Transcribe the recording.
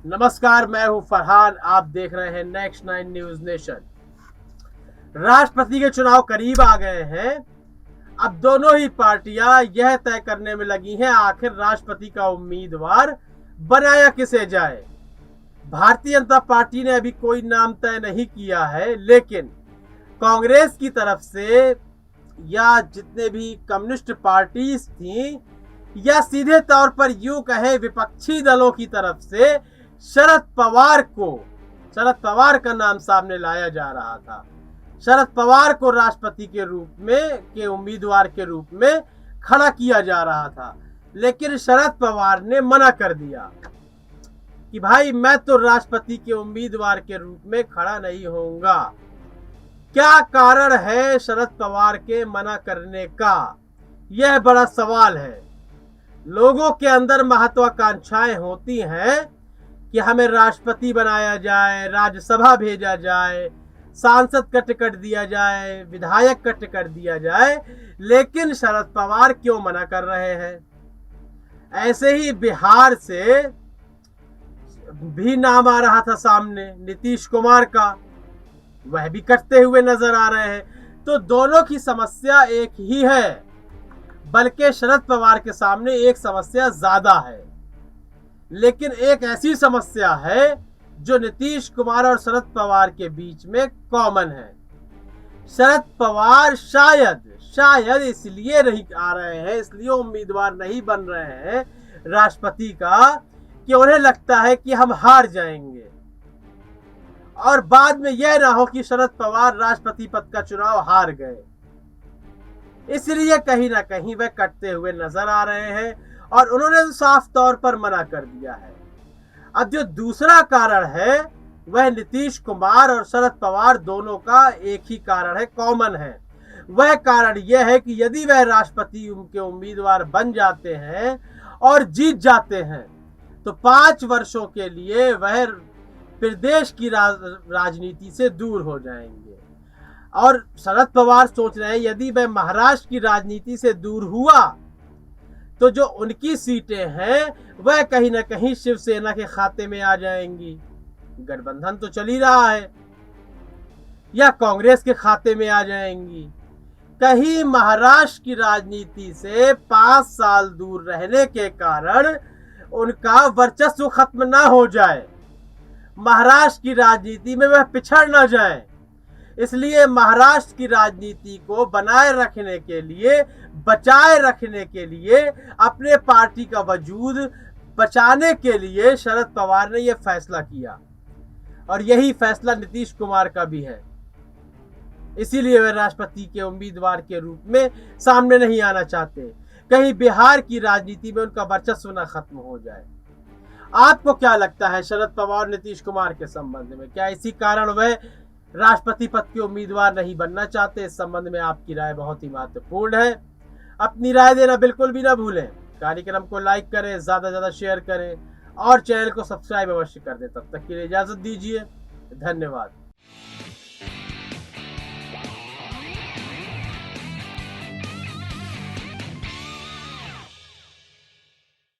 नमस्कार, मैं हूं फरहान। आप देख रहे हैं नेक्स्ट 9 न्यूज नेशन। राष्ट्रपति के चुनाव करीब आ गए हैं। अब दोनों ही पार्टियां यह तय करने में लगी हैं आखिर राष्ट्रपति का उम्मीदवार बनाया किसे जाए। भारतीय जनता पार्टी ने अभी कोई नाम तय नहीं किया है, लेकिन कांग्रेस की तरफ से या जितने भी कम्युनिस्ट पार्टीज थी या सीधे तौर पर यूं कहें विपक्षी दलों की तरफ से शरद पवार का नाम सामने लाया जा रहा था। शरद पवार को राष्ट्रपति के उम्मीदवार के रूप में खड़ा किया जा रहा था, लेकिन शरद पवार ने मना कर दिया कि भाई मैं तो राष्ट्रपति के उम्मीदवार के रूप में खड़ा नहीं होऊंगा। क्या कारण है शरद पवार के मना करने का? यह बड़ा सवाल है। लोगों के अंदर महत्वाकांक्षाएं होती हैं कि हमें राष्ट्रपति बनाया जाए, राज्यसभा भेजा जाए, सांसद का टिकट दिया जाए, विधायक का टिकट दिया जाए, लेकिन शरद पवार क्यों मना कर रहे हैं? ऐसे ही बिहार से भी नाम आ रहा था सामने, नीतीश कुमार का, वह भी कटते हुए नजर आ रहे हैं। तो दोनों की समस्या एक ही है, बल्कि शरद पवार के सामने एक समस्या ज्यादा है। लेकिन एक ऐसी समस्या है जो नीतीश कुमार और शरद पवार के बीच में कॉमन है। शरद पवार शायद इसलिए नहीं आ रहे हैं, इसलिए उम्मीदवार नहीं बन रहे हैं राष्ट्रपति का कि उन्हें लगता है कि हम हार जाएंगे और बाद में यह ना हो कि शरद पवार राष्ट्रपति पद का चुनाव हार गए। इसलिए कहीं ना कहीं वह कटते हुए नजर आ रहे हैं और उन्होंने साफ तौर पर मना कर दिया है। अब जो दूसरा कारण है वह नीतीश कुमार और शरद पवार दोनों का एक ही कारण है, कॉमन है। वह कारण यह है कि यदि वह राष्ट्रपति के उम्मीदवार बन जाते हैं और जीत जाते हैं तो 5 वर्षों के लिए वह प्रदेश की राजनीति से दूर हो जाएंगे। और शरद पवार सोच रहे हैं यदि वह महाराष्ट्र की राजनीति से दूर हुआ तो जो उनकी सीटें हैं वह कहीं ना कहीं शिवसेना के खाते में आ जाएंगी। गठबंधन तो चल ही रहा है, या कांग्रेस के खाते में आ जाएंगी। कहीं महाराष्ट्र की राजनीति से 5 साल दूर रहने के कारण उनका वर्चस्व खत्म ना हो जाए, महाराष्ट्र की राजनीति में वह पिछड़ ना जाए। इसलिए महाराष्ट्र की राजनीति को बनाए रखने के लिए, बचाए रखने के लिए, अपने पार्टी का वजूद बचाने के लिए शरद पवार ने यह फैसला किया और यही फैसला नीतीश कुमार का भी है। इसीलिए वे राष्ट्रपति के उम्मीदवार के रूप में सामने नहीं आना चाहते, कहीं बिहार की राजनीति में उनका वर्चस्व न खत्म हो जाए। आपको क्या लगता है शरद पवार नीतीश कुमार के संबंध में? क्या इसी कारण वह राष्ट्रपति पद के उम्मीदवार नहीं बनना चाहते? इस संबंध में आपकी राय बहुत ही महत्वपूर्ण है। अपनी राय देना बिल्कुल भी ना भूलें। कार्यक्रम को लाइक करें, ज्यादा से ज्यादा शेयर करें और चैनल को सब्सक्राइब अवश्य कर दें। तब तक के लिए इजाजत दीजिए। धन्यवाद।